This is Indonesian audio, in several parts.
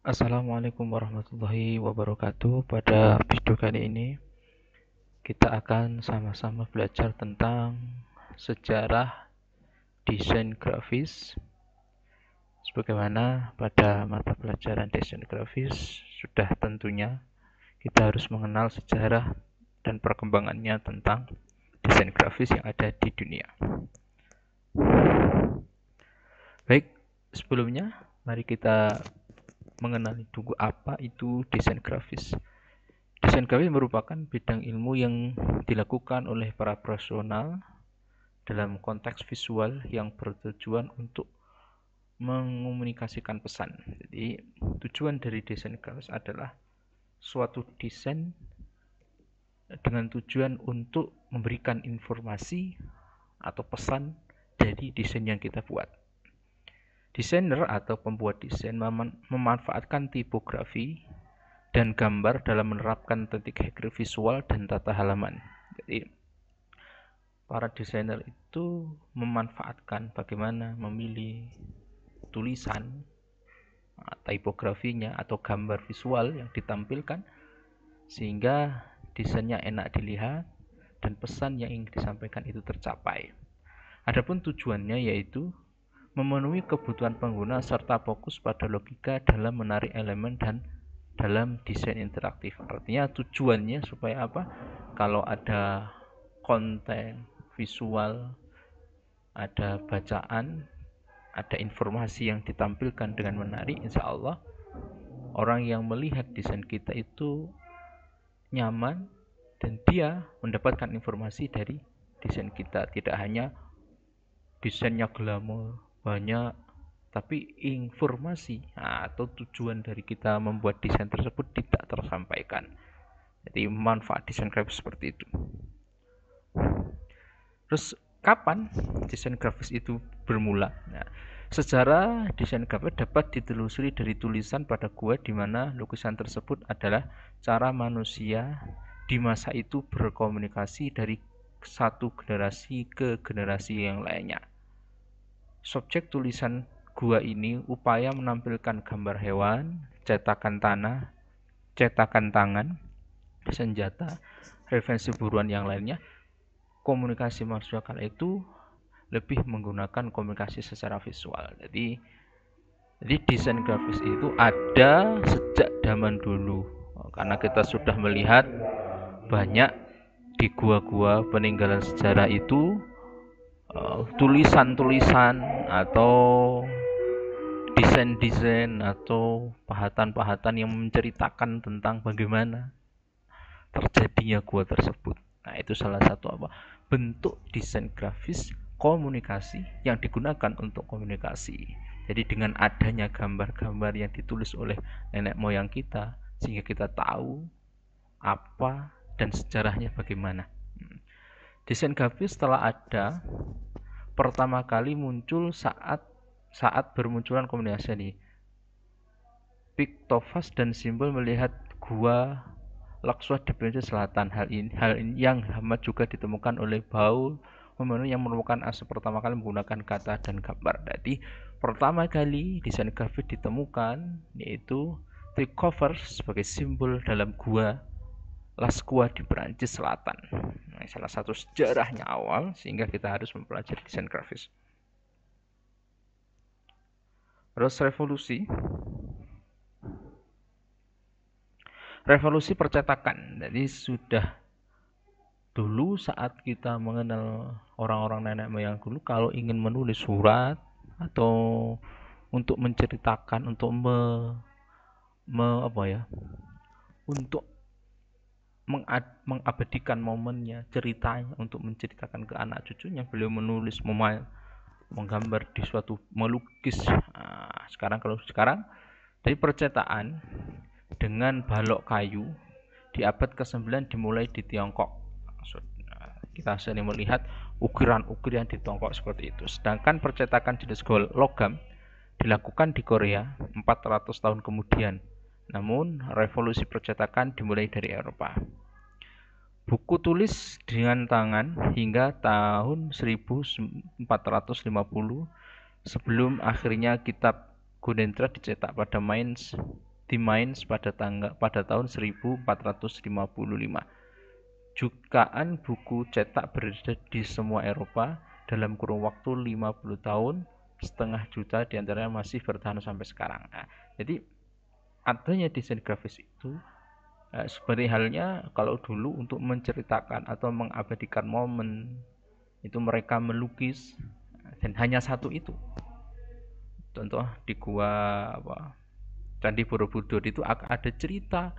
Assalamualaikum warahmatullahi wabarakatuh. Pada video kali ini kita akan sama-sama belajar tentang sejarah desain grafis. Sebagaimana pada mata pelajaran desain grafis sudah tentunya kita harus mengenal sejarah dan perkembangannya tentang desain grafis yang ada di dunia. Baik, sebelumnya mari kita mengenali dulu apa itu desain grafis. Desain grafis merupakan bidang ilmu yang dilakukan oleh para profesional dalam konteks visual yang bertujuan untuk mengomunikasikan pesan. Jadi, tujuan dari desain grafis adalah suatu desain dengan tujuan untuk memberikan informasi atau pesan dari desain yang kita buat. Desainer atau pembuat desain memanfaatkan tipografi dan gambar dalam menerapkan teknik visual dan tata halaman. Jadi, para desainer itu memanfaatkan bagaimana memilih tulisan, tipografinya atau gambar visual yang ditampilkan sehingga desainnya enak dilihat dan pesan yang ingin disampaikan itu tercapai. Adapun tujuannya yaitu memenuhi kebutuhan pengguna serta fokus pada logika dalam menarik elemen dan dalam desain interaktif. Artinya tujuannya supaya apa? Kalau ada konten visual, ada bacaan, ada informasi yang ditampilkan dengan menarik, insya Allah orang yang melihat desain kita itu nyaman dan dia mendapatkan informasi dari desain kita. Tidak hanya desainnya glamor, banyak, tapi informasi atau tujuan dari kita membuat desain tersebut tidak tersampaikan. Jadi manfaat desain grafis seperti itu. Terus kapan desain grafis itu bermula? Nah, sejarah desain grafis dapat ditelusuri dari tulisan pada gua di mana lukisan tersebut adalah cara manusia di masa itu berkomunikasi dari satu generasi ke generasi yang lainnya. Subjek tulisan gua ini upaya menampilkan gambar hewan, cetakan tanah, cetakan tangan, senjata, referensi buruan yang lainnya. Komunikasi manusia kala itu lebih menggunakan komunikasi secara visual. Jadi desain grafis itu ada sejak zaman dulu. Karena kita sudah melihat banyak di gua-gua peninggalan sejarah itu tulisan-tulisan atau desain-desain atau pahatan-pahatan yang menceritakan tentang bagaimana terjadinya gua tersebut. Nah, itu salah satu bentuk desain grafis komunikasi yang digunakan untuk komunikasi. Jadi dengan adanya gambar-gambar yang ditulis oleh nenek moyang kita sehingga kita tahu apa dan sejarahnya bagaimana. Desain grafis telah ada pertama kali muncul saat bermunculan komunikasi ini. Piktofas dan simbol melihat gua Lakswa di Indonesia Selatan. Hal ini yang amat juga ditemukan oleh Paul yang merupakan asal pertama kali menggunakan kata dan gambar. Jadi pertama kali desain grafis ditemukan yaitu Piktofas sebagai simbol dalam gua Lascaux di Perancis Selatan. Nah, salah satu sejarahnya awal sehingga kita harus mempelajari desain grafis. Terus revolusi percetakan. Jadi sudah dulu saat kita mengenal orang-orang nenek moyang dulu, kalau ingin menulis surat atau untuk menceritakan, untuk untuk mengabadikan momennya, ceritanya, untuk menceritakan ke anak cucunya, beliau menulis, menggambar di suatu melukis. Nah, kalau sekarang dari percetakan dengan balok kayu di abad ke-9 dimulai di Tiongkok. Kita sering melihat ukiran-ukiran di Tiongkok seperti itu. Sedangkan percetakan jenis logam dilakukan di Korea 400 tahun kemudian. Namun revolusi percetakan dimulai dari Eropa. Buku tulis dengan tangan hingga tahun 1450 sebelum akhirnya kitab Gunendra dicetak pada Mainz di Mainz pada tahun 1455. Jutaan buku cetak beredar di semua Eropa dalam kurun waktu 50 tahun, 500 juta diantaranya masih bertahan sampai sekarang. Nah, jadi adanya desain grafis itu seperti halnya kalau dulu untuk menceritakan atau mengabadikan momen itu mereka melukis, dan hanya satu itu. Contoh di gua Candi Borobudur itu ada cerita,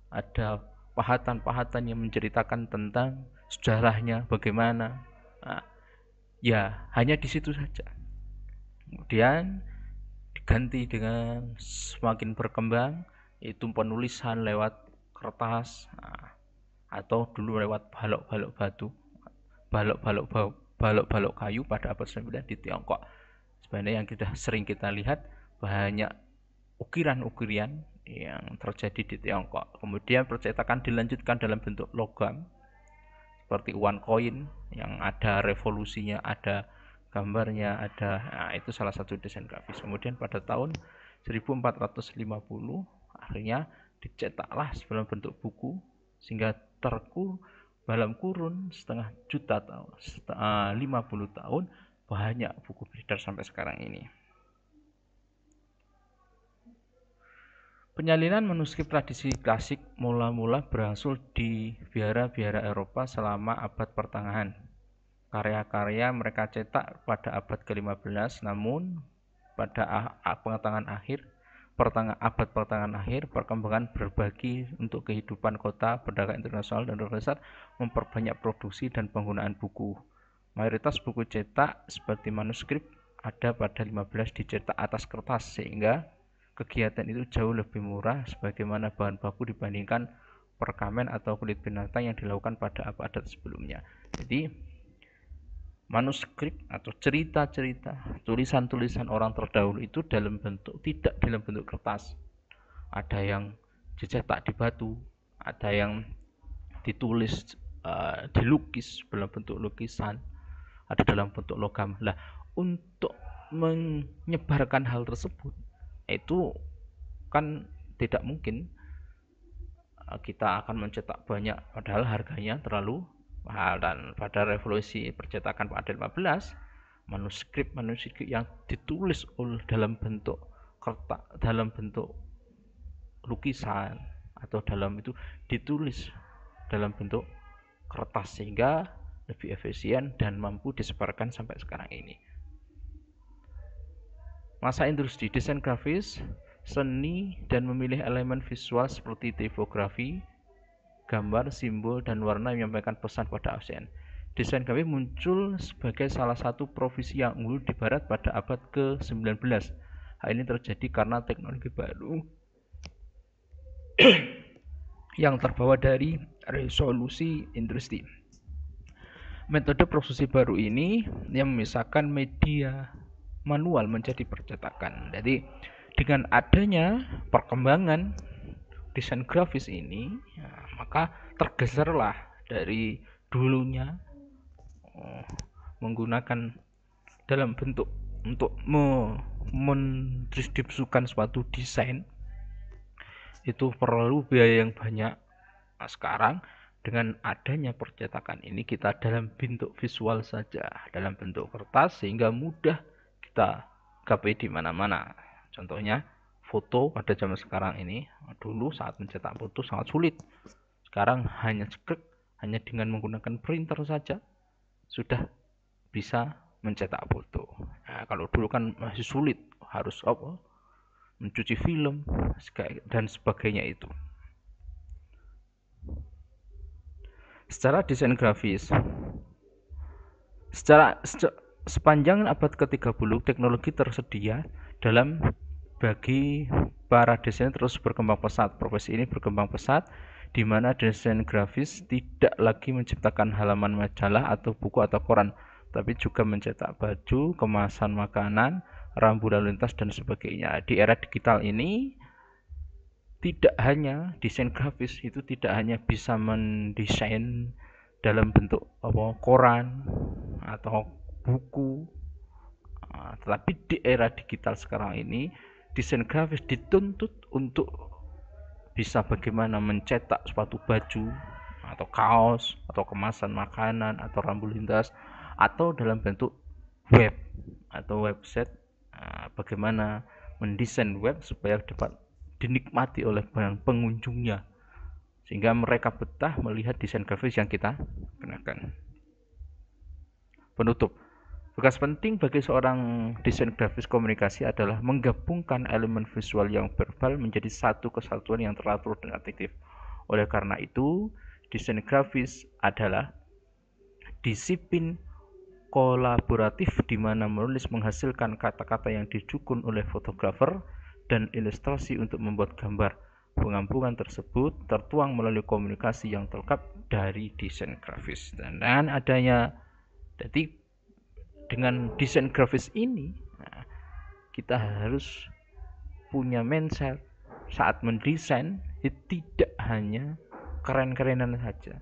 ada pahatan-pahatan yang menceritakan tentang sejarahnya bagaimana. Nah, ya hanya di situ saja. Kemudian diganti dengan semakin berkembang itu penulisan lewat kertas, atau dulu lewat balok-balok batu, balok-balok kayu pada abad 9 di Tiongkok. Sebenarnya yang sering kita lihat banyak ukiran-ukiran yang terjadi di Tiongkok. Kemudian percetakan dilanjutkan dalam bentuk logam seperti one coin yang ada revolusinya, ada gambarnya, nah, itu salah satu desain grafis. Kemudian pada tahun 1450 akhirnya dicetaklah dalam bentuk buku sehingga dalam kurun 500 juta tahun, 50 tahun banyak buku beredar sampai sekarang ini. Penyalinan manuskrip tradisi klasik mula-mula berlangsung di biara-biara Eropa selama abad pertengahan. Karya-karya mereka cetak pada abad ke-15, namun pada abad pertengahan akhir, perkembangan berbagi untuk kehidupan kota, perdagangan internasional, dan organisasi memperbanyak produksi dan penggunaan buku. Mayoritas buku cetak seperti manuskrip ada pada 15 dicetak atas kertas, sehingga kegiatan itu jauh lebih murah sebagaimana bahan baku dibandingkan perkamen atau kulit binatang yang dilakukan pada abad sebelumnya. Jadi manuskrip atau cerita-cerita, tulisan-tulisan orang terdahulu itu tidak dalam bentuk kertas. Ada yang dicetak di batu, ada yang ditulis, dilukis dalam bentuk lukisan, ada dalam bentuk logam. Nah, untuk menyebarkan hal tersebut itu kan tidak mungkin kita akan mencetak banyak padahal harganya terlalu mahal. Dan pada revolusi percetakan pada 15, manuskrip yang ditulis dalam bentuk kertas, dalam bentuk lukisan atau dalam itu ditulis dalam bentuk kertas sehingga lebih efisien dan mampu disebarkan sampai sekarang ini. Masa industri desain grafis, seni dan memilih elemen visual seperti tipografi, gambar, simbol, dan warna yang menyampaikan pesan pada ASEAN. Desain grafis muncul sebagai salah satu profesi yang unggul di barat pada abad ke-19. Hal ini terjadi karena teknologi baru yang terbawa dari resolusi industri. Metode produksi baru ini yang memisahkan media manual menjadi percetakan. Jadi dengan adanya perkembangan desain grafis ini, maka tergeserlah dari dulunya menggunakan dalam bentuk untuk mendistribusikan suatu desain itu perlu biaya yang banyak. Nah, sekarang dengan adanya percetakan ini kita dalam bentuk visual saja, dalam bentuk kertas, sehingga mudah kita gapai di mana-mana. Contohnya foto pada zaman sekarang ini, dulu saat mencetak foto sangat sulit. Sekarang hanya dengan menggunakan printer saja sudah bisa mencetak foto. Nah, kalau dulu kan masih sulit, harus mencuci film dan sebagainya itu. Secara desain grafis, sepanjang abad ke-30 teknologi tersedia bagi para desainer terus berkembang pesat. Profesi ini berkembang pesat di mana desain grafis tidak lagi menciptakan halaman majalah atau buku atau koran, tapi juga mencetak baju, kemasan makanan, rambu lalu lintas, dan sebagainya. Di era digital ini tidak hanya desain grafis itu tidak hanya bisa mendesain dalam bentuk koran atau buku, tetapi di era digital sekarang ini desain grafis dituntut untuk bisa bagaimana mencetak suatu baju atau kaos atau kemasan makanan atau rambu lintas atau dalam bentuk web atau website, bagaimana mendesain web supaya dapat dinikmati oleh pengunjungnya sehingga mereka betah melihat desain grafis yang kita kenakan. Penutup, tugas penting bagi seorang desain grafis komunikasi adalah menggabungkan elemen visual yang verbal menjadi satu kesatuan yang teratur dan efektif. Oleh karena itu, desain grafis adalah disiplin kolaboratif di mana menulis menghasilkan kata-kata yang didukung oleh fotografer dan ilustrasi untuk membuat gambar. Penggabungan tersebut tertuang melalui komunikasi yang terlengkap dari desain grafis. Dan adanya, jadi dengan desain grafis ini, kita harus punya mindset saat mendesain tidak hanya keren-kerenan saja,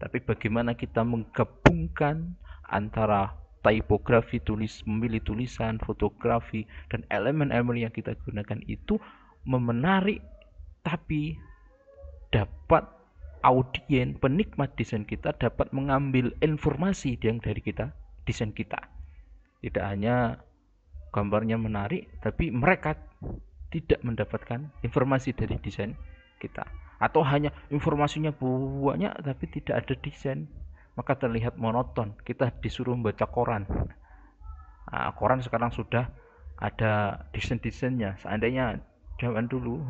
tapi bagaimana kita menggabungkan antara typografi, memilih tulisan, fotografi, dan elemen-elemen yang kita gunakan itu menarik, tapi dapat audien, penikmat desain kita dapat mengambil informasi yang dari kita, desain kita. Tidak hanya gambarnya menarik, tapi mereka tidak mendapatkan informasi dari desain kita. Atau hanya informasinya banyak tapi tidak ada desain, maka terlihat monoton. Kita disuruh membaca koran. Koran sekarang sudah ada desain-desainnya. Seandainya zaman dulu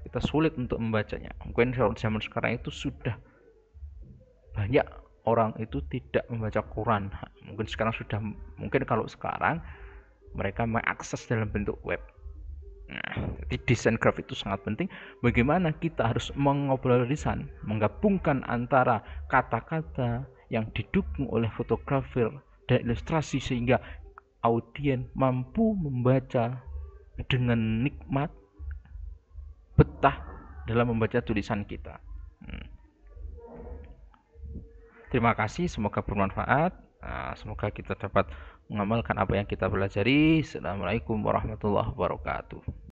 kita sulit untuk membacanya. Mungkin zaman sekarang itu sudah banyak orang itu tidak membaca koran. Mungkin sekarang sudah, mungkin kalau sekarang mereka mengakses dalam bentuk web. Jadi desain grafis itu sangat penting. Bagaimana kita harus menggabungkan antara kata-kata yang didukung oleh fotografer dan ilustrasi sehingga audien mampu membaca dengan nikmat, betah dalam membaca tulisan kita. Terima kasih, semoga bermanfaat. Semoga kita dapat mengamalkan apa yang kita pelajari. Assalamualaikum warahmatullahi wabarakatuh.